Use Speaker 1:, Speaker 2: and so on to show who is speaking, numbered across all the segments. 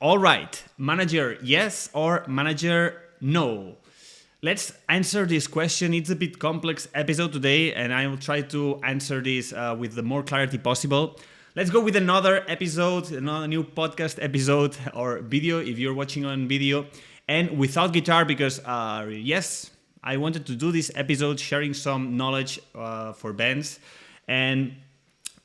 Speaker 1: All right, manager yes or manager no? Let's answer this question. It's a bit complex episode today, and I will try to answer this with the more clarity possible. Let's go with another episode, another new podcast episode or video if you're watching on video, and without guitar because yes, I wanted to do this episode sharing some knowledge for bands, and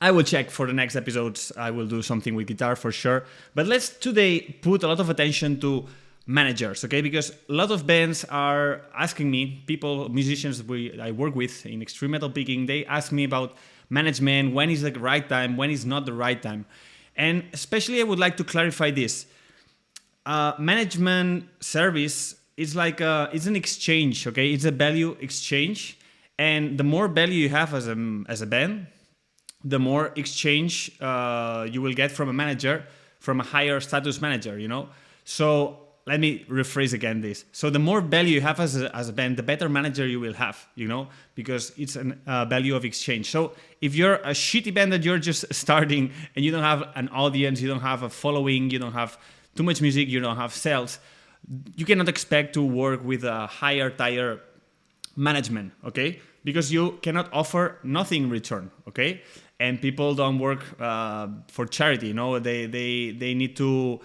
Speaker 1: I will check for the next episodes. I will do something with guitar for sure. But let's today put a lot of attention to managers, okay? Because a lot of bands are asking me, musicians I work with in extreme metal picking, they ask me about management, when is the right time, when is not the right time. And especially I would like to clarify this. Management service is like it's an exchange, okay? It's a value exchange. And the more value you have as a band, the more exchange you will get from a manager, from a higher status manager, you know? So let me rephrase again this. So the more value you have as a band, the better manager you will have, you know? Because it's a value of exchange. So if you're a shitty band that you're just starting and you don't have an audience, you don't have a following, you don't have too much music, you don't have sales, you cannot expect to work with a higher tier management, okay? Because you cannot offer nothing in return, okay? And people don't work for charity, you know. They need to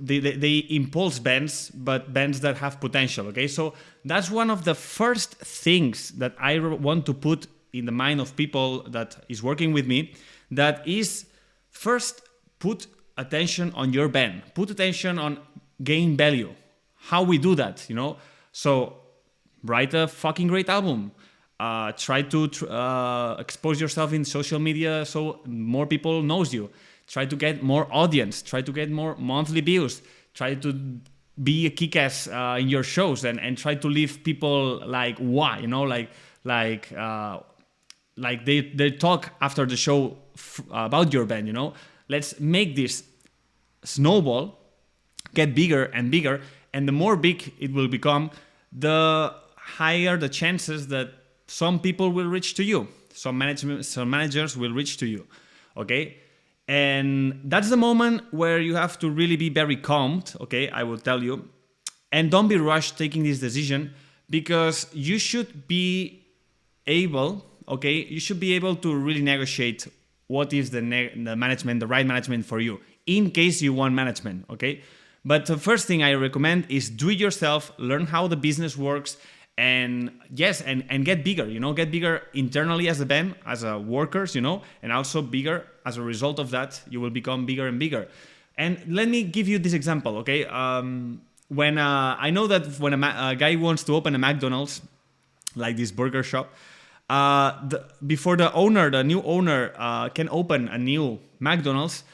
Speaker 1: they impulse bands, but bands that have potential. Okay, so that's one of the first things that I want to put in the mind of people that is working with me. That is, first, put attention on your band. Put attention on gain value. How we do that, you know. So write a fucking great album. Try to expose yourself in social media so more people knows you. Try to get more audience. Try to get more monthly views. Try to be a kick-ass in your shows and try to leave people like why, you know, like they talk after the show about your band, you know. Let's make this snowball get bigger and bigger, and the more big it will become, the higher the chances that some people will reach to you. Some managers will reach to you, okay? And that's the moment where you have to really be very calm, okay? I will tell you. And don't be rushed taking this decision, because you should be able, okay? You should be able to really negotiate what is the management, the right management for you, in case you want management, okay? But the first thing I recommend is do it yourself, learn how the business works, and yes, and get bigger, you know, get bigger internally as a band, as a workers, you know, and also bigger as a result of that, you will become bigger and bigger. And let me give you this example, okay? When I know that when a guy wants to open a McDonald's, like this burger shop, before the new owner can open a new McDonald's,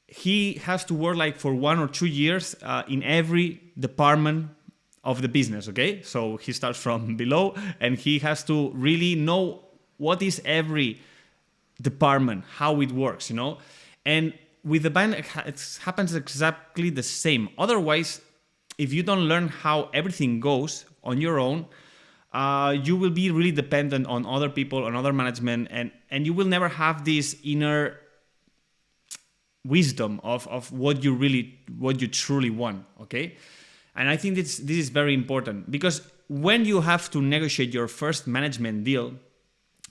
Speaker 1: he has to work like for 1 or 2 years in every department of the business, okay? So he starts from below and he has to really know what is every department, how it works, you know? And with the band, it happens exactly the same. Otherwise, if you don't learn how everything goes on your own, you will be really dependent on other people, on other management, and you will never have this inner wisdom of what you truly want, okay? And I think this is very important, because when you have to negotiate your first management deal,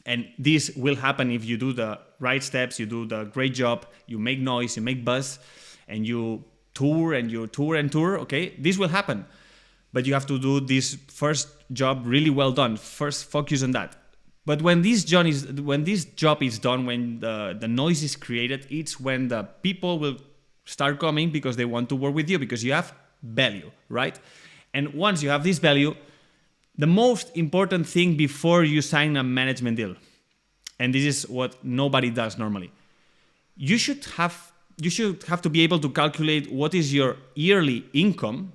Speaker 1: and this will happen if you do the right steps, you do the great job, you make noise, you make buzz, and you tour and you tour and tour, okay? This will happen. But you have to do this first job really well done. First, focus on that. But when this job is done, when the noise is created, it's when the people will start coming because they want to work with you, because you have value, right? And once you have this value, the most important thing before you sign a management deal, and this is what nobody does normally, you should have to be able to calculate what is your yearly income,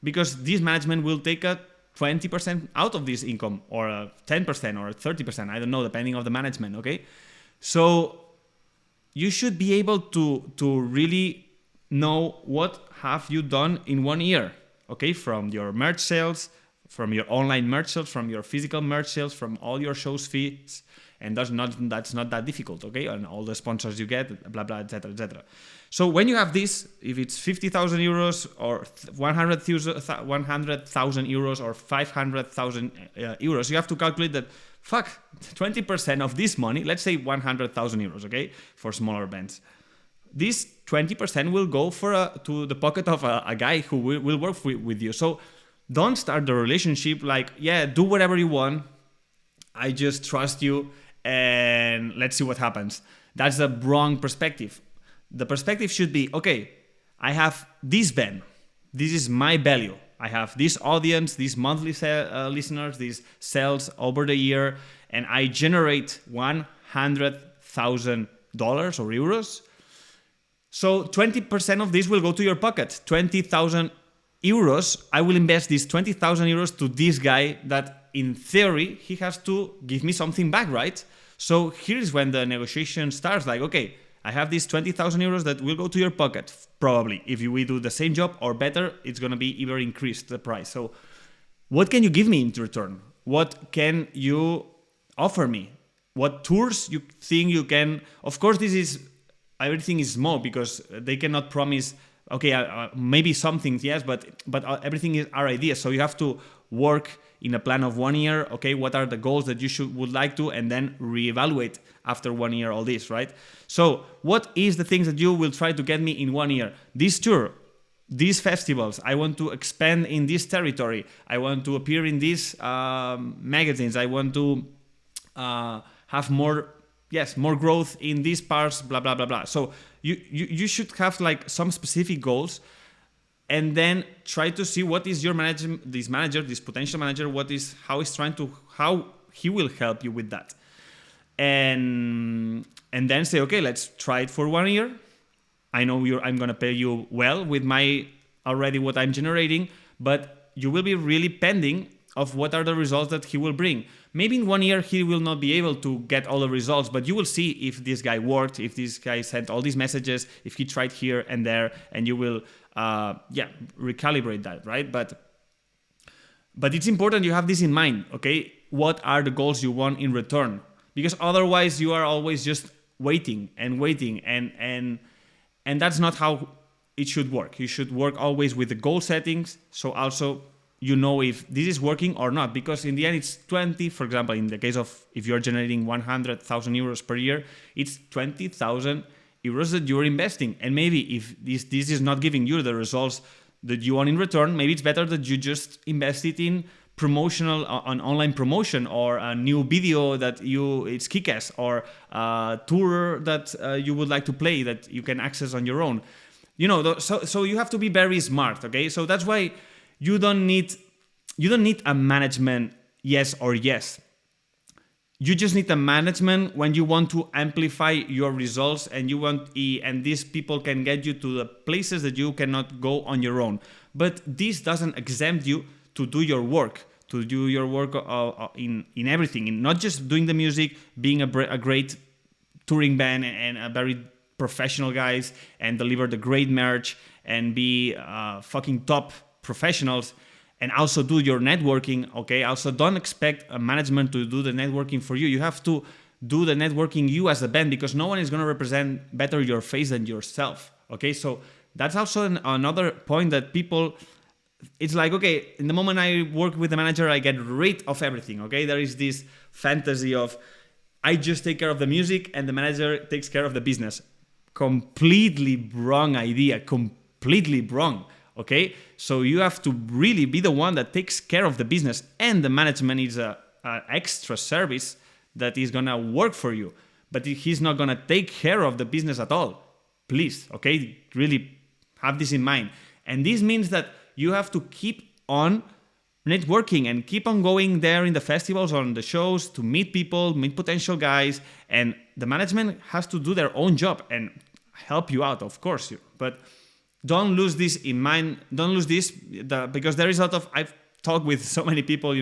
Speaker 1: because this management will take a 20% out of this income, or a 10% or 30%, I don't know, depending on the management, okay? So you should be able to really know what have you done in 1 year, okay? From your merch sales, from your online merch sales, from your physical merch sales, from all your shows fees, and that's not that difficult, okay? And all the sponsors you get, blah blah, etc., etc. So when you have this, if it's 50,000 euros or 100,000 euros or 500,000 euros, you have to calculate that. Fuck, 20% of this money, let's say 100,000 euros, okay, for smaller bands. This 20% will go to the pocket of a guy who will work with you. So don't start the relationship like, yeah, do whatever you want. I just trust you and let's see what happens. That's the wrong perspective. The perspective should be, okay, I have this band. This is my value. I have this audience, these monthly listeners, these sales over the year, and I generate $100,000 or euros. So 20% of this will go to your pocket. 20,000 euros, I will invest these 20,000 euros to this guy that in theory, he has to give me something back, right? So here is when the negotiation starts, like, okay, I have these 20,000 euros that will go to your pocket, probably. If we do the same job or better, it's going to be even increased the price. So what can you give me in return? What can you offer me? What tours you think you can... Of course, everything is small because they cannot promise, okay, maybe some things, yes, but everything are ideas. So you have to work in a plan of 1 year. Okay, what are the goals that you would like to, and then reevaluate after 1 year all this, right? So what is the things that you will try to get me in 1 year? This tour, these festivals, I want to expand in this territory. I want to appear in these magazines. I want to have more growth in these parts, blah, blah, blah, blah. So you should have like some specific goals, and then try to see what is your this potential manager, how he will help you with that. And then say, okay, let's try it for 1 year. I know I'm going to pay you well with what I'm generating, but you will be really pending of what are the results that he will bring. Maybe in 1 year, he will not be able to get all the results, but you will see if this guy worked, if this guy sent all these messages, if he tried here and there, and you will, recalibrate that, right? But it's important you have this in mind, okay? What are the goals you want in return? Because otherwise, you are always just waiting, and that's not how it should work. You should work always with the goal settings, so also you know if this is working or not, because in the end it's 20, for example, in the case of if you're generating 100,000 euros per year, it's 20,000 euros that you're investing. And maybe if this is not giving you the results that you want in return, maybe it's better that you just invest it in on online promotion, or a new video it's kick-ass, or a tour that you would like to play that you can access on your own. So you have to be very smart, okay? So that's why you don't need a management yes or yes. You just need a management when you want to amplify your results, and and these people can get you to the places that you cannot go on your own. But this doesn't exempt you to do your work, in everything, in not just doing the music, being a great touring band and a very professional guys, and deliver the great merch and be fucking top professionals, and also do your networking, okay? Also, don't expect a management to do the networking for you. You have to do the networking you as a band, because no one is going to represent better your face than yourself, okay? So that's also another point that people... It's like, okay, in the moment I work with the manager, I get rid of everything, okay? There is this fantasy of I just take care of the music and the manager takes care of the business. Completely wrong idea, completely wrong. Okay, so you have to really be the one that takes care of the business, and the management is an extra service that is gonna work for you, but he's not gonna take care of the business at all. Please, okay, really have this in mind. And this means that you have to keep on networking and keep on going there in the festivals or on the shows to meet people, meet potential guys, and the management has to do their own job and help you out, of course, but don't lose this in mind. Don't lose this because there is a lot of... I've talked with so many people,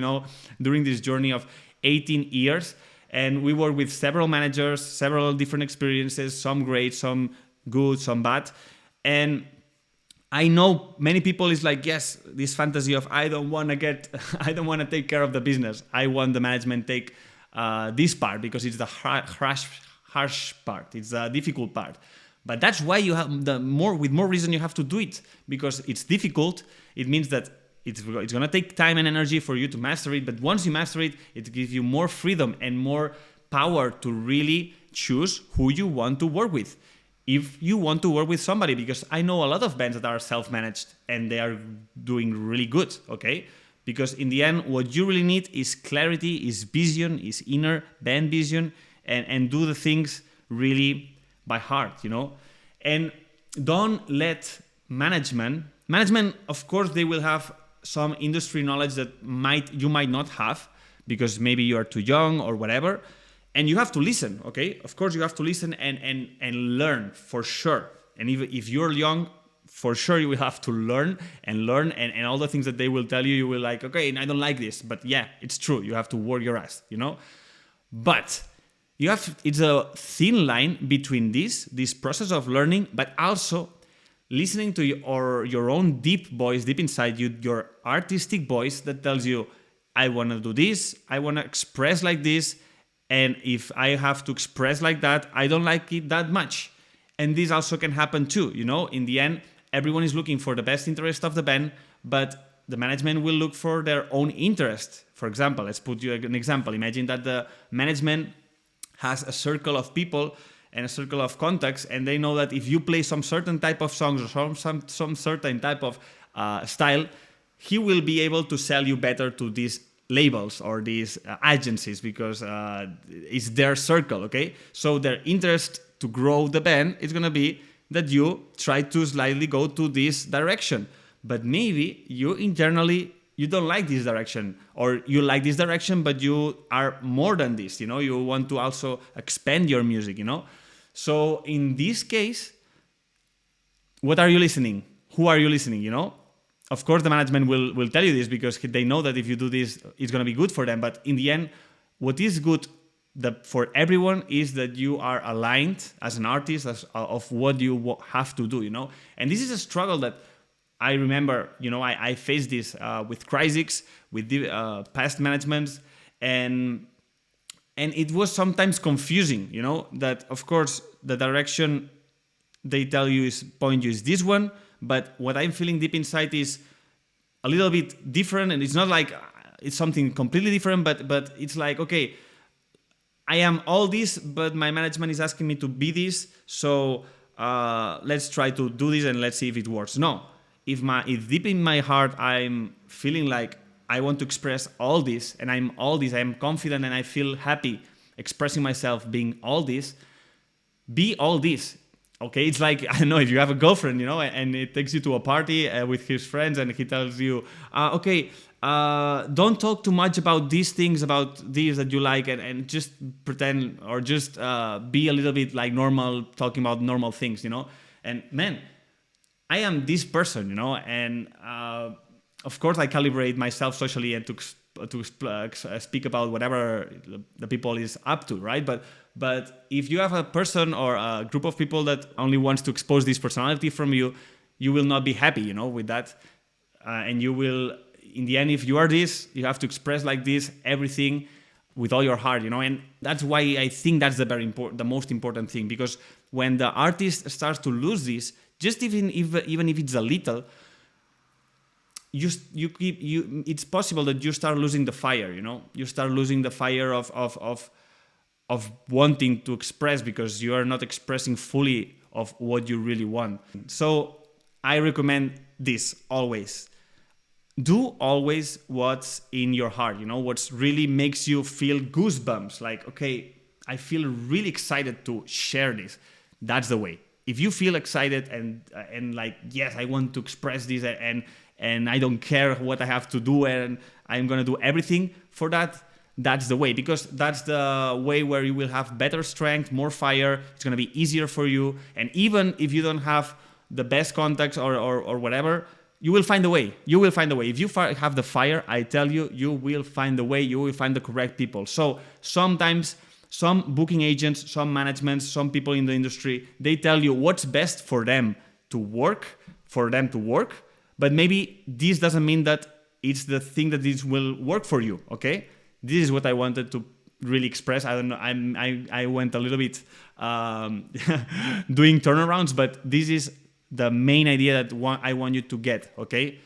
Speaker 1: during this journey of 18 years, and we work with several managers, several different experiences, some great, some good, some bad. And I know many people is like, yes, this fantasy of I don't want to take care of the business. I want the management take this part because it's the harsh part. It's the difficult part. But that's why you have with more reason you have to do it, because it's difficult. It means that it's going to take time and energy for you to master it. But once you master it, it gives you more freedom and more power to really choose who you want to work with. If you want to work with somebody, because I know a lot of bands that are self-managed and they are doing really good, okay? Because in the end, what you really need is clarity, is vision, is inner band vision, and do the things really by heart, you know? And don't let management, of course, they will have some industry knowledge that you might not have, because maybe you are too young or whatever. And you have to listen, okay? Of course, you have to listen and learn, for sure. And if you're young, for sure you will have to learn and all the things that they will tell you, you will like, okay, I don't like this. But yeah, it's true. You have to work your ass, you know? But it's a thin line between this process of learning, but also listening to your own deep voice, deep inside you, your artistic voice that tells you, I want to do this, I want to express like this, and if I have to express like that, I don't like it that much. And this also can happen too, you know? In the end, everyone is looking for the best interest of the band, but the management will look for their own interest. For example, let's put you an example. Imagine that the management has a circle of people and a circle of contacts, and they know that if you play some certain type of songs or some certain type of style, he will be able to sell you better to these labels or these agencies, because it's their circle, okay? So their interest to grow the band is going to be that you try to slightly go to this direction. But maybe you internally, you don't like this direction, or you like this direction, but you are more than this, you know? You want to also expand your music, you know? So in this case, what are you listening? Who are you listening, you know? Of course, the management will tell you this, because they know that if you do this, it's going to be good for them. But in the end, what is good for everyone is that you are aligned as an artist of what you have to do, you know? And this is a struggle that I remember, you know, I faced this with Cryzix, with the past managements, and it was sometimes confusing, you know, that of course the direction they tell you is this one, but what I'm feeling deep inside is a little bit different, and it's not like it's something completely different, but it's like, okay, I am all this, but my management is asking me to be this, so let's try to do this and let's see if it works. No, if deep in my heart I'm feeling like I want to express all this, and I'm all this, I am confident and I feel happy expressing myself, being all this, be all this. Okay, it's like, I don't know, if you have a girlfriend, you know, and it takes you to a party with his friends, and he tells you, okay, don't talk too much about these things, about these that you like, and just pretend, or just be a little bit like normal, talking about normal things, you know. And man, I am this person, you know, and of course I calibrate myself socially and to speak about whatever the people is up to, right? But if you have a person or a group of people that only wants to expose this personality from you, you will not be happy, you know, with that. And you will, in the end, if you are this, you have to express like this, everything with all your heart, you know. And that's why I think that's the most important thing, because when the artist starts to lose this, just even if it's a little, it's possible that you start losing the fire, you know. You start losing the fire of wanting to express, because you are not expressing fully of what you really want. So I recommend this always. Do always what's in your heart, you know, what really makes you feel goosebumps. Like, okay, I feel really excited to share this. That's the way. If you feel excited and like, yes, I want to express this, and I don't care what I have to do, and I'm going to do everything for that, that's the way, because that's the way where you will have better strength, more fire. It's going to be easier for you. And even if you don't have the best contacts or whatever, you will find a way. You will find a way. If you have the fire, I tell you, you will find a way. You will find the correct people. So sometimes some booking agents, some managements, some people in the industry, they tell you what's best for them to work, but maybe this doesn't mean that it's the thing that this will work for you, okay? This is what I wanted to really express. I don't know. I went a little bit doing turnarounds, but this is the main idea that I want you to get. Okay.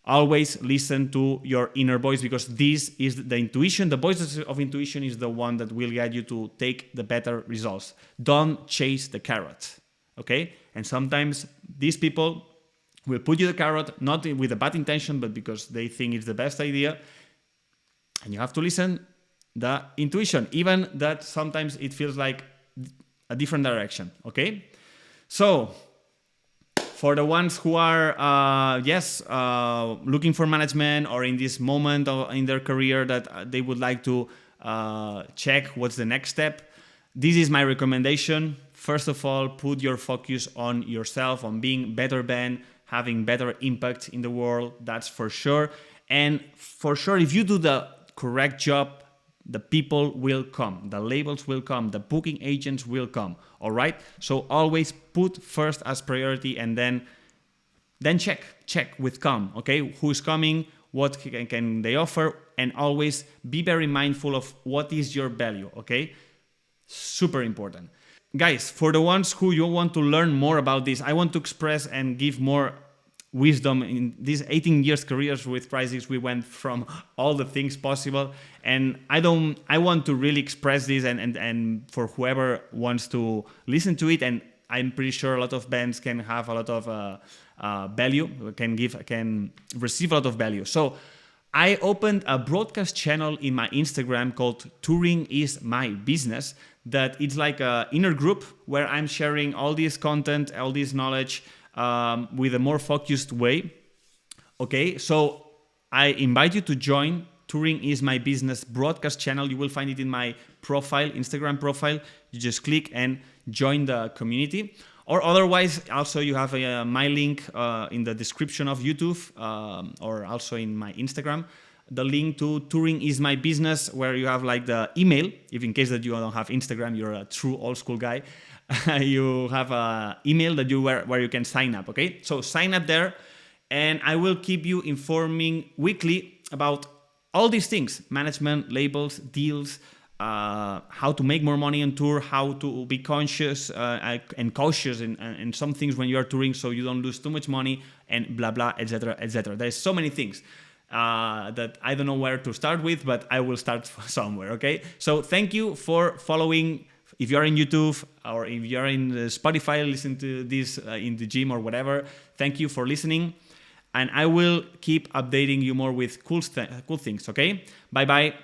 Speaker 1: Always listen to your inner voice, because this is the intuition. The voice of intuition is the one that will guide you to take the better results. Don't chase the carrot, okay? And sometimes these people will put you the carrot, not with a bad intention, but because they think it's the best idea. And you have to listen the intuition, even that sometimes it feels like a different direction, okay? So, for the ones who are, looking for management, or in this moment in their career that they would like to check what's the next step, this is my recommendation. First of all, put your focus on yourself, on being better Ben, having better impact in the world, that's for sure. And for sure, if you do the correct job, the people will come, the labels will come, the booking agents will come, all right? So always put first as priority, and then check with calm, okay? Who's coming, what can they offer, and always be very mindful of what is your value, okay? Super important. Guys, for the ones who you want to learn more about this, I want to express and give more wisdom. In these 18 years careers with Crisis, we went from all the things possible, and I want to really express this and for whoever wants to listen to it, and I'm pretty sure a lot of bands can have a lot of value, can receive a lot of value. So I opened a broadcast channel in my Instagram called Touring is My Business, that it's like an inner group where I'm sharing all this content, all this knowledge, with a more focused way. Okay, so I invite you to join Touring is My Business broadcast channel. You will find it in my profile, Instagram profile. You just click and join the community. Or otherwise, also you have my link in the description of YouTube, or also in my Instagram, the link to Touring is My Business, where you have like the email. If in case that you don't have Instagram, you're a true old school guy. You have an email that where you can sign up, okay? So sign up there, and I will keep you informing weekly about all these things: management, labels, deals, how to make more money on tour, how to be conscious and cautious in some things when you are touring, so you don't lose too much money, and blah, blah, etc., etc. There's so many things that I don't know where to start with, but I will start somewhere, okay? So thank you for following. If you're in YouTube, or if you're in Spotify, listen to this in the gym or whatever, thank you for listening. And I will keep updating you more with cool things, okay? Bye-bye.